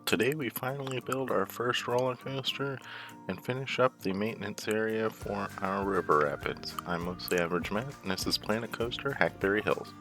Today we finally build our first roller coaster and finish up the maintenance area for our river rapids. I'm Mostly Average Matt, and this is Planet Coaster Hackberry Hills.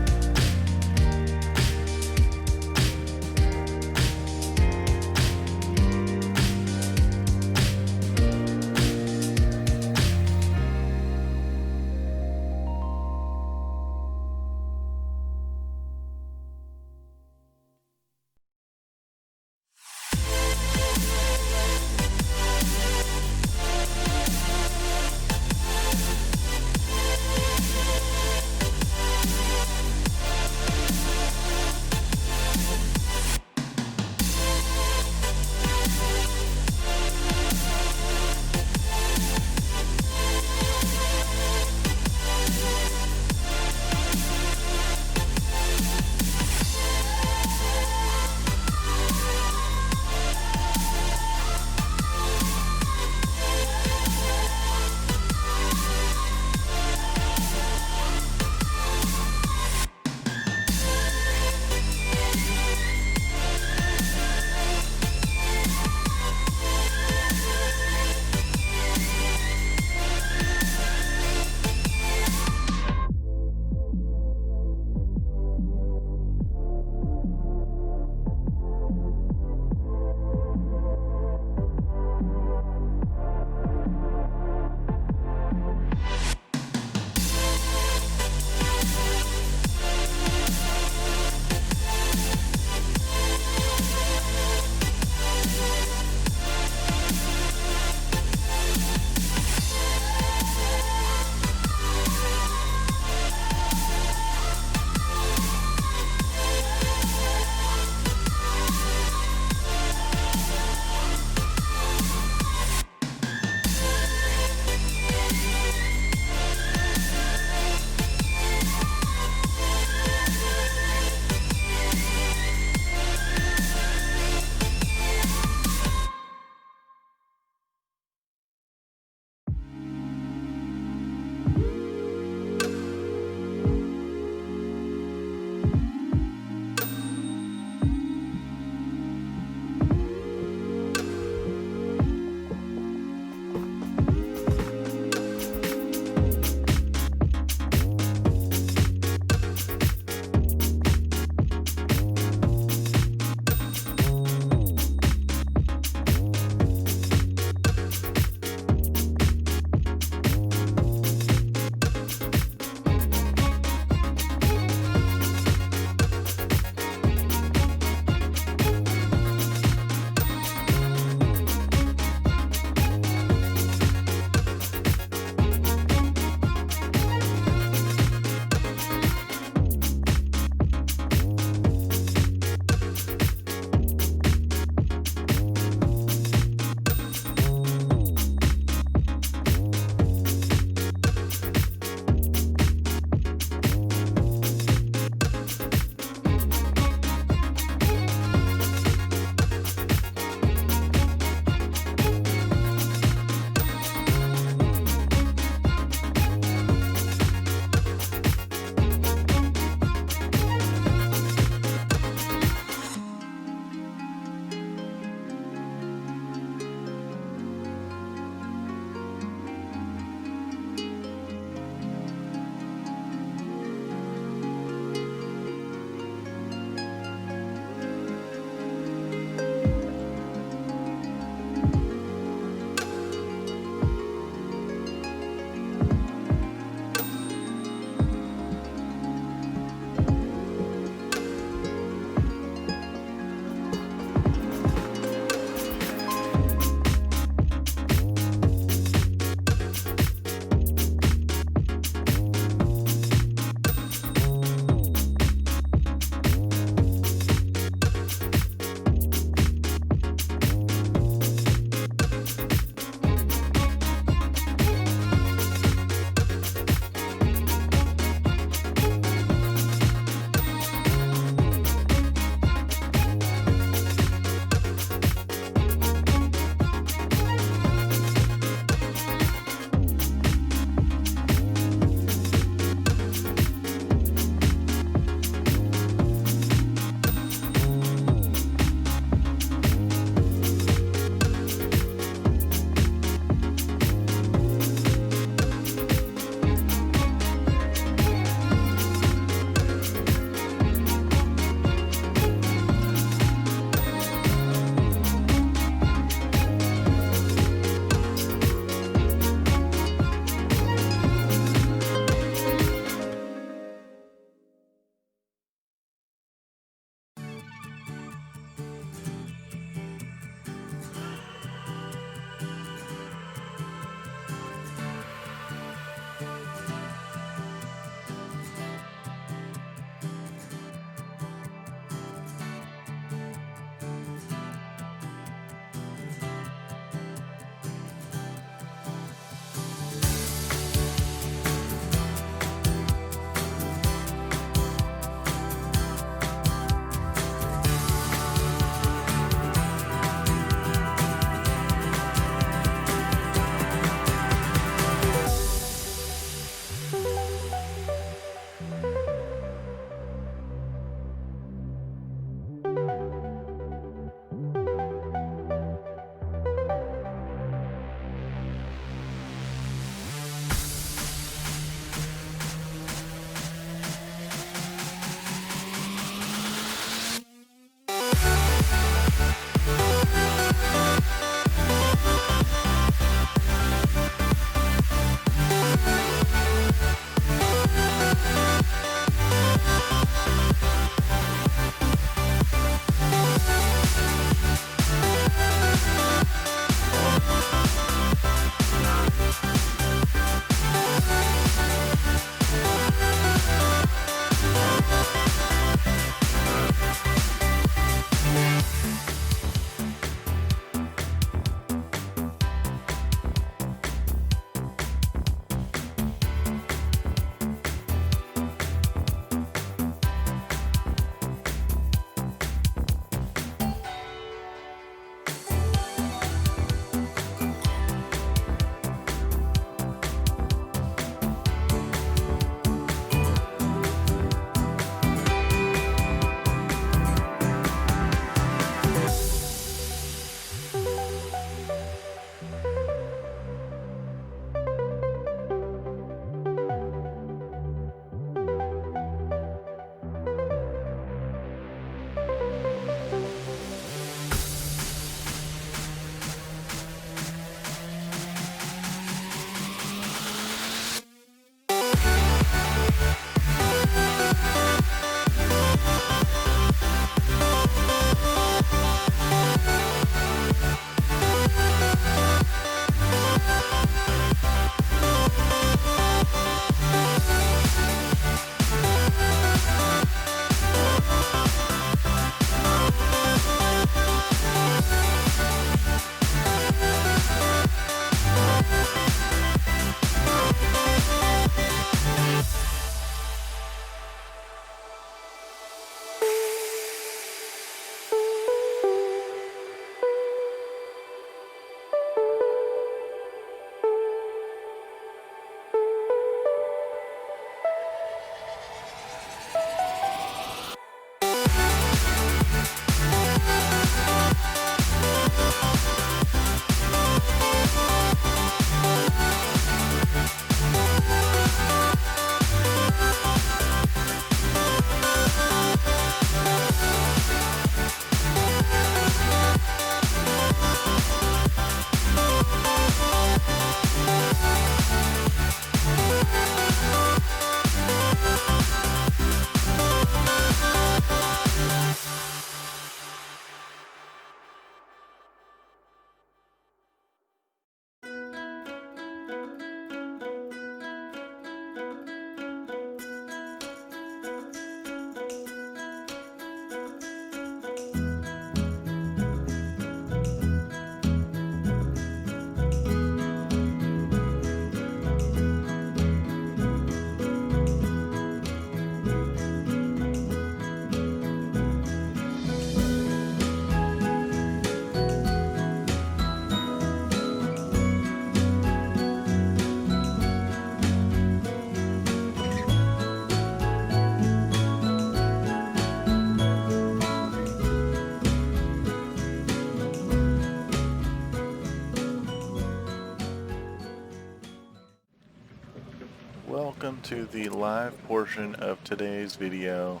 to the live portion of today's video.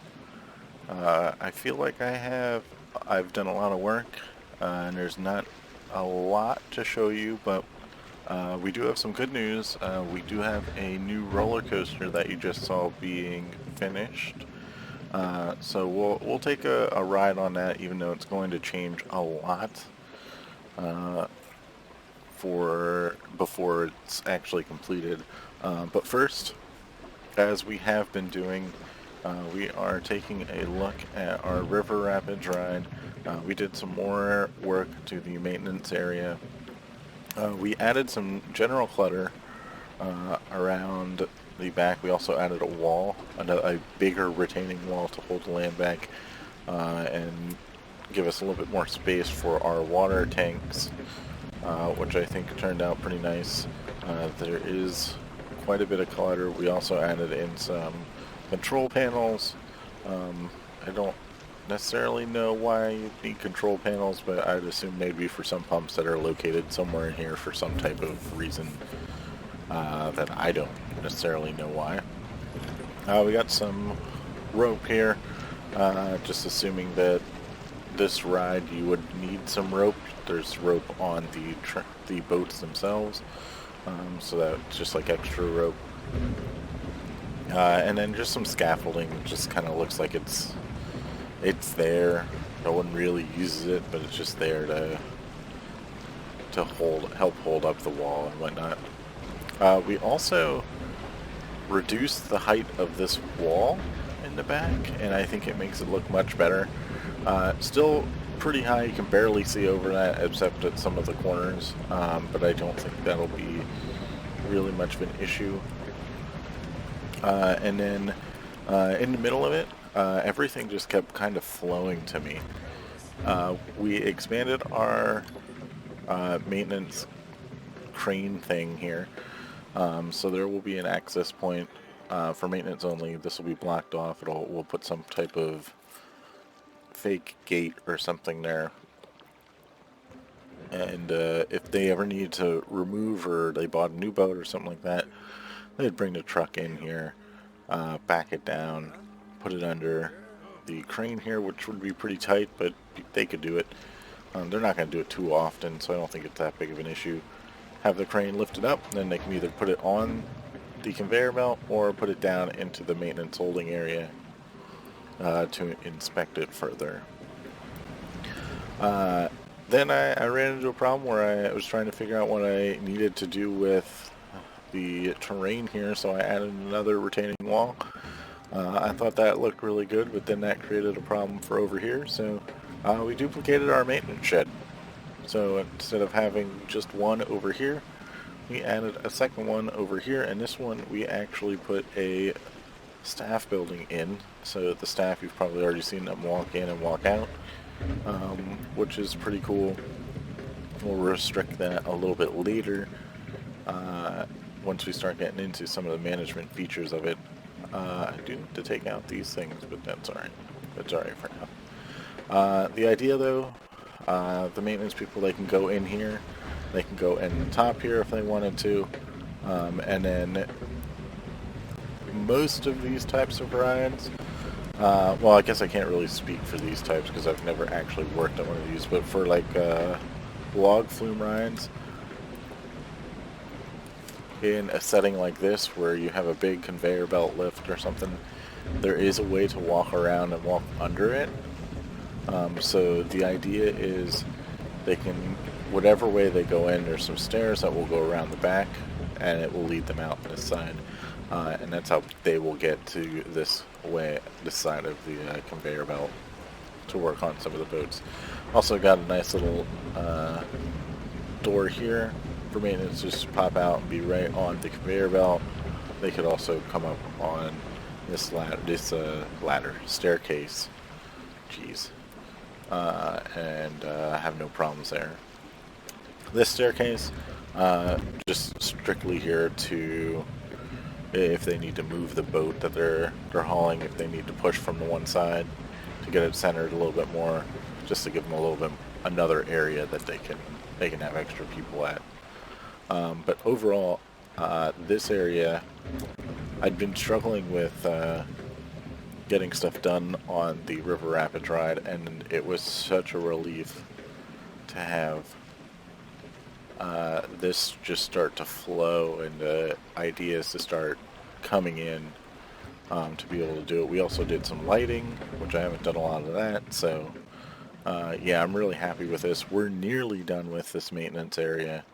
I feel like I've done a lot of work, and there's not a lot to show you, but we do have some good news. We do have a new roller coaster that you just saw being finished. So we'll take a ride on that, even though it's going to change a lot before it's actually completed. But first, as we have been doing, we are taking a look at our river rapids ride. We did some more work to the maintenance area. We added some general clutter around the back. We also added a wall, a bigger retaining wall to hold the land back and give us a little bit more space for our water tanks, which I think turned out pretty nice. There is quite a bit of clutter. We also added in some control panels. I don't necessarily know why you need control panels, but I'd assume maybe for some pumps that are located somewhere in here for some type of reason that I don't necessarily know why. We got some rope here, just assuming that this ride you would need some rope. There's rope on the boats themselves, so that's just like extra rope. And then just some scaffolding. Just kind of looks like it's there. No one really uses it, but it's just there to help hold up the wall and whatnot. We also reduced the height of this wall in the back, and I think it makes it look much better. Still pretty high. You can barely see over that except at some of the corners, but I don't think that'll be really much of an issue. And then in the middle of it, everything just kept kind of flowing to me. We expanded our maintenance crane thing here, so there will be an access point for maintenance only. This will be blocked off. We'll put some type of fake gate or something there, and if they ever need to remove, or they bought a new boat or something like that, they'd bring the truck in here, back it down, put it under the crane here, which would be pretty tight, but they could do it. They're not going to do it too often, so I don't think it's that big of an issue. Have the crane lifted up, then they can either put it on the conveyor belt or put it down into the maintenance holding area to inspect it further. Then I ran into a problem where I was trying to figure out what I needed to do with the terrain here, so I added another retaining wall. I thought that looked really good, but then that created a problem for over here, so we duplicated our maintenance shed. So instead of having just one over here, we added a second one over here, and this one we actually put a staff building in, so the staff, you've probably already seen them walk in and walk out, which is pretty cool. We'll restrict that a little bit later once we start getting into some of the management features of it. I do need to take out these things, but that's alright. That's alright for now. The idea though, the maintenance people, they can go in here, they can go in the top here if they wanted to, and then most of these types of rides, well, I guess I can't really speak for these types because I've never actually worked on one of these, but for like log flume rides, in a setting like this where you have a big conveyor belt lift or something, there is a way to walk around and walk under it. So the idea is they can, whatever way they go in, there's some stairs that will go around the back and it will lead them out this side, and that's how they will get to this side of the conveyor belt to work on some of the boats. Also got a nice little door here for maintenance just to pop out and be right on the conveyor belt. They could also come up on this staircase, jeez, and have no problems there. This staircase, just strictly here to, if they need to move the boat that they're hauling, if they need to push from the one side to get it centered a little bit more, just to give them a little bit another area that they can have extra people at. But overall, this area I'd been struggling with getting stuff done on the River Rapids ride, and it was such a relief to have this just start to flow and ideas to start coming in to be able to do it. We also did some lighting, which I haven't done a lot of that, so yeah, I'm really happy with this. We're nearly done with this maintenance area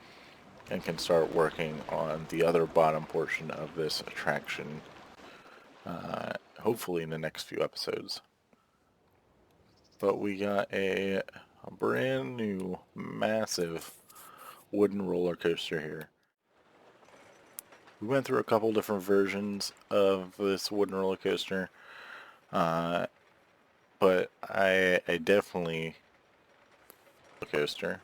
and can start working on the other bottom portion of this attraction, hopefully in the next few episodes. But we got a brand new, massive wooden roller coaster here. We went through a couple different versions of this wooden roller coaster, uh, but I definitely coaster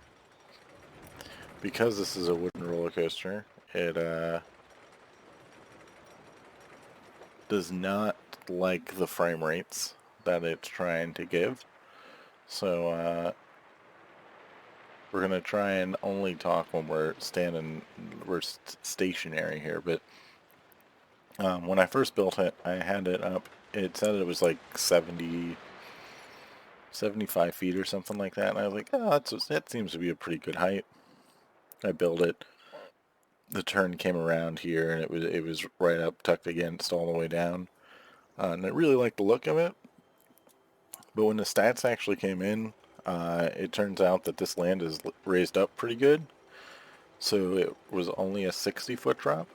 because this is a wooden roller coaster. It does not like the frame rates that it's trying to give, so we're gonna try and only talk when we're stationary here. But when I first built it, I had it up. It said it was like 75 feet or something like that, and I was like, oh, that seems to be a pretty good height. I built it. The turn came around here, and it was right up, tucked against all the way down, and I really liked the look of it. But when the stats actually came in, it turns out that this land is raised up pretty good. So it was only a 60-foot drop,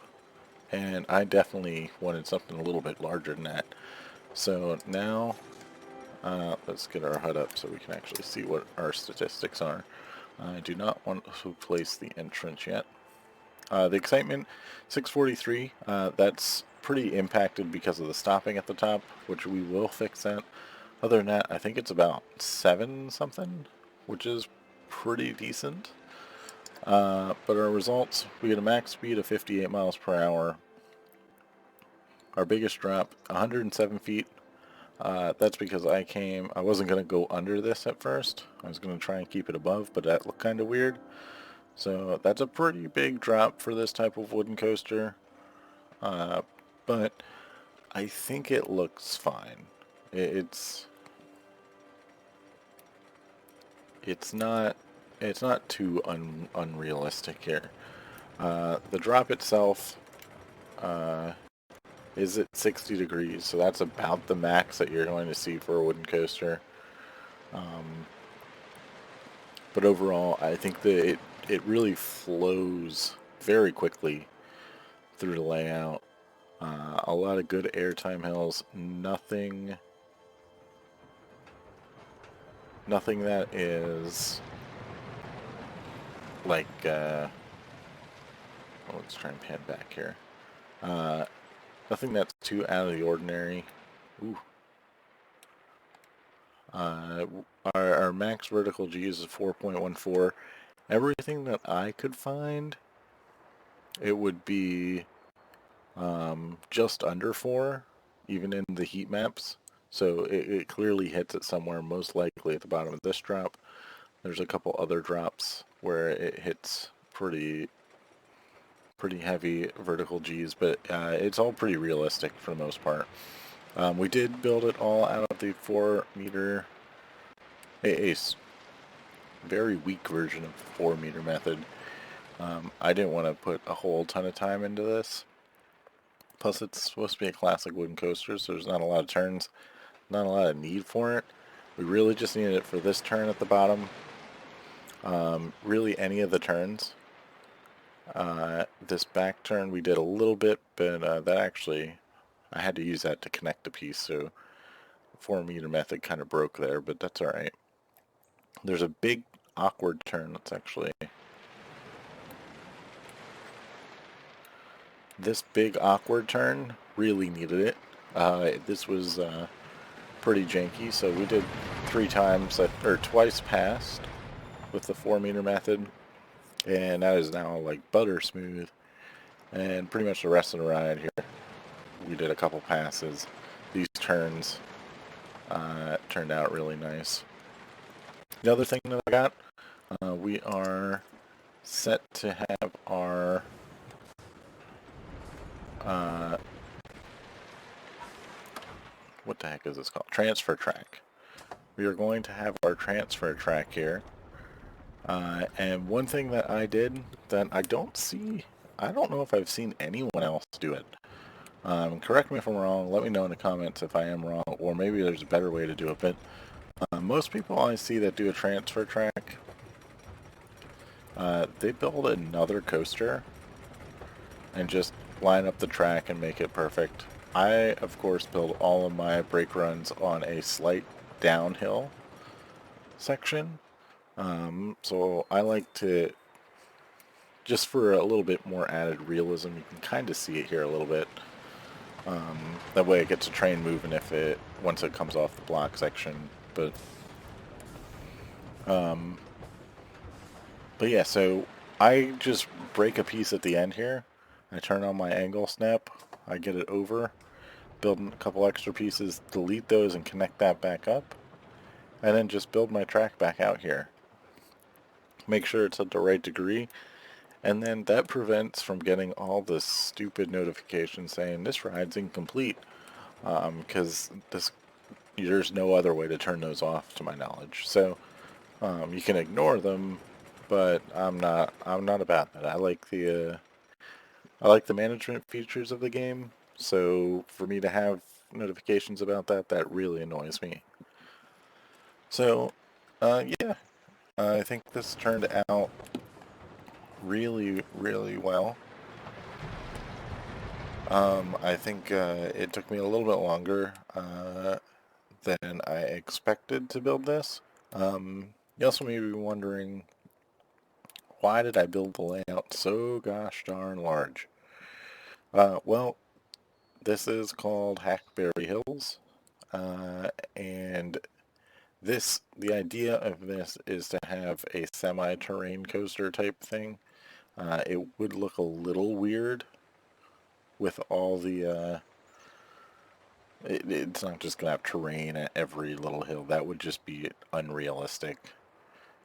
and I definitely wanted something a little bit larger than that. So now, let's get our HUD up so we can actually see what our statistics are. I do not want to place the entrance yet. The excitement, 643, that's pretty impacted because of the stopping at the top, which we will fix that. Other than that, I think it's about 7 something, which is pretty decent. But our results, we get a max speed of 58 miles per hour. Our biggest drop, 107 feet. That's because I wasn't going to go under this at first. I was going to try and keep it above, but that looked kind of weird. So that's a pretty big drop for this type of wooden coaster. But I think it looks fine. It's not too unrealistic here. The drop itself is at 60 degrees, so that's about the max that you're going to see for a wooden coaster. But overall, I think that it really flows very quickly through the layout. A lot of good airtime hills. Nothing that is like. Let's try and pan back here. Nothing that's too out of the ordinary. Ooh. Our max vertical G is 4.14. Everything that I could find, it would be just under 4, even in the heat maps. So it clearly hits it somewhere, most likely at the bottom of this drop. There's a couple other drops where it hits pretty heavy vertical Gs, but it's all pretty realistic for the most part. We did build it all out of the 4-meter, a very weak version of the 4-meter method. I didn't want to put a whole ton of time into this. Plus, it's supposed to be a classic wooden coaster, so there's not a lot of turns, not a lot of need for it. We really just needed it for this turn at the bottom. Really, any of the turns. This back turn we did a little bit, but that actually, I had to use that to connect the piece, so 4-meter method kind of broke there, but that's alright. There's a big awkward turn that's actually... This big awkward turn really needed it. This was pretty janky, so we did 3 times, or twice past with the 4-meter method, and that is now like butter smooth. And pretty much the rest of the ride here, we did a couple passes. These turns turned out really nice. The other thing that I got, we are set to have our what the heck is this called? Transfer track. We are going to have our transfer track here. And one thing that I did that I don't know if I've seen anyone else do it. Correct me if I'm wrong, let me know in the comments if I am wrong, or maybe there's a better way to do it, but most people I see that do a transfer track, they build another coaster and just line up the track and make it perfect. I, of course, build all of my brake runs on a slight downhill section, so I like to, just for a little bit more added realism, you can kind of see it here a little bit. That way it gets a train moving once it comes off the block section. But yeah, so I just break a piece at the end here. I turn on my angle snap. I get it over, build a couple extra pieces, delete those and connect that back up, and then just build my track back out here. Make sure it's at the right degree, and then that prevents from getting all the stupid notifications saying this ride's incomplete, because there's no other way to turn those off to my knowledge. So you can ignore them, but I'm not about that. I like the management features of the game. So for me to have notifications about that really annoys me. So yeah, I think this turned out really, really well. I think it took me a little bit longer than I expected to build this. You also may be wondering, why did I build the layout so gosh darn large? Well, this is called Hackberry Hills, and the idea of this is to have a semi-terrain coaster type thing. It would look a little weird with all it's not just gonna have terrain at every little hill. That would just be unrealistic.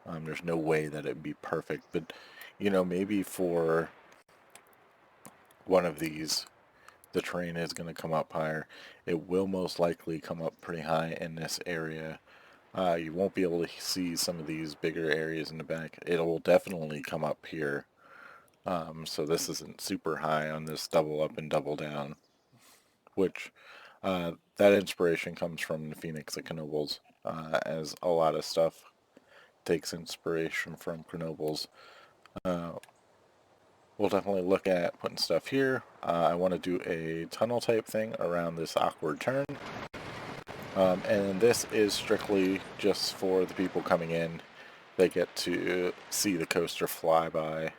There's no way that it'd be perfect, but maybe for one of these, the terrain is going to come up higher. It will most likely come up pretty high in this area. You won't be able to see some of these bigger areas in the back. It will definitely come up here. So this isn't super high on this double up and double down, which that inspiration comes from the Phoenix at Knoebels, as a lot of stuff takes inspiration from Knoebels. We'll definitely look at putting stuff here. I want to do a tunnel type thing around this awkward turn. And this is strictly just for the people coming in. They get to see the coaster fly by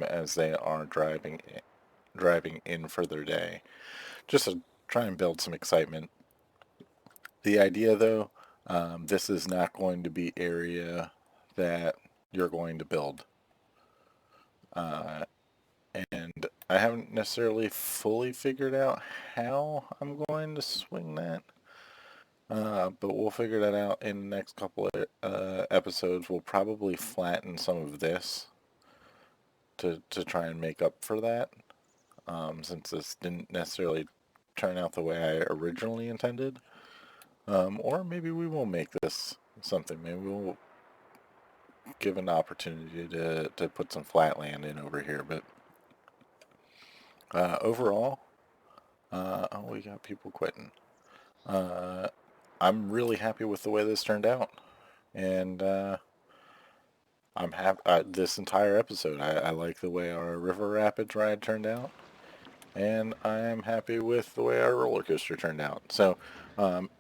as they are driving in for their day. Just to try and build some excitement. The idea, though, this is not going to be area that you're going to build. And I haven't necessarily fully figured out how I'm going to swing that. But we'll figure that out in the next couple of episodes. We'll probably flatten some of this to try and make up for that, since this didn't necessarily turn out the way I originally intended. Or maybe we will make this something. Maybe we'll give an opportunity to put some flat land in over here. But overall, we got people quitting. I'm really happy with the way this turned out, and I'm happy this entire episode. I like the way our River Rapids ride turned out, and I am happy with the way our roller coaster turned out. So,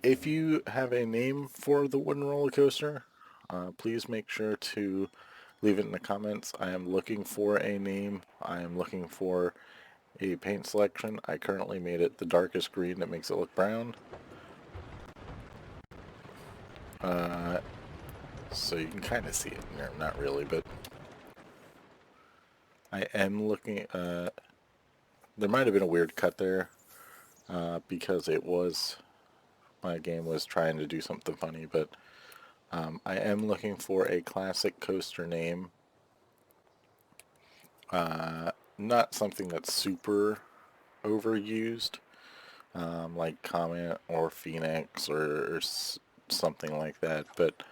if you have a name for the wooden roller coaster, please make sure to leave it in the comments. I am looking for a name. I am looking for a paint selection. I currently made it the darkest green that makes it look brown. So you can kind of see it in there, not really, but I am looking, there might have been a weird cut there, because my game was trying to do something funny, but I am looking for a classic coaster name, not something that's super overused, like Comet or Phoenix or something like that. But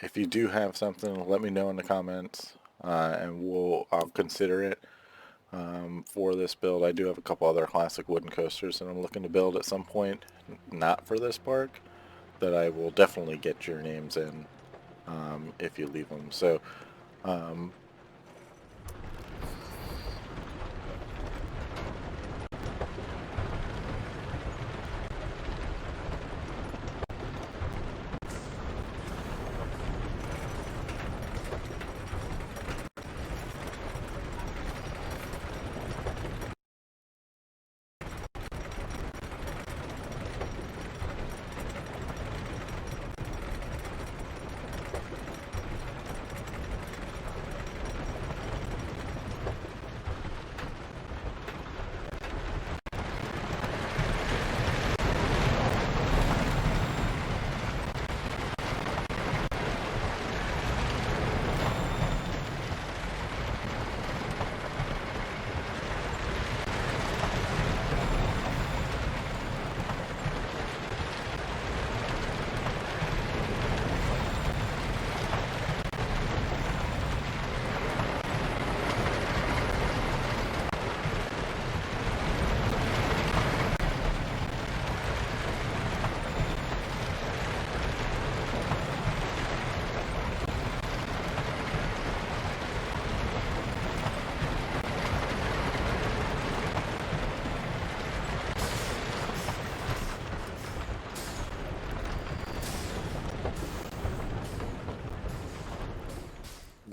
if you do have something, let me know in the comments, and I'll consider it for this build. I do have a couple other classic wooden coasters that I'm looking to build at some point, not for this park, that I will definitely get your names in if you leave them. So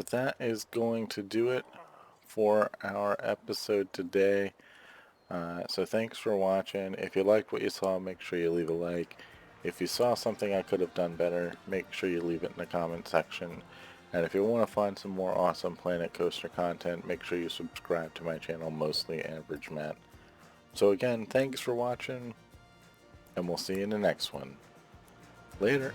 but that is going to do it for our episode today. So thanks for watching. If you liked what you saw, make sure you leave a like. If you saw something I could have done better, make sure you leave it in the comment section. And if you want to find some more awesome Planet Coaster content, make sure you subscribe to my channel, Mostly Average Matt. So again, thanks for watching, and we'll see you in the next one. Later.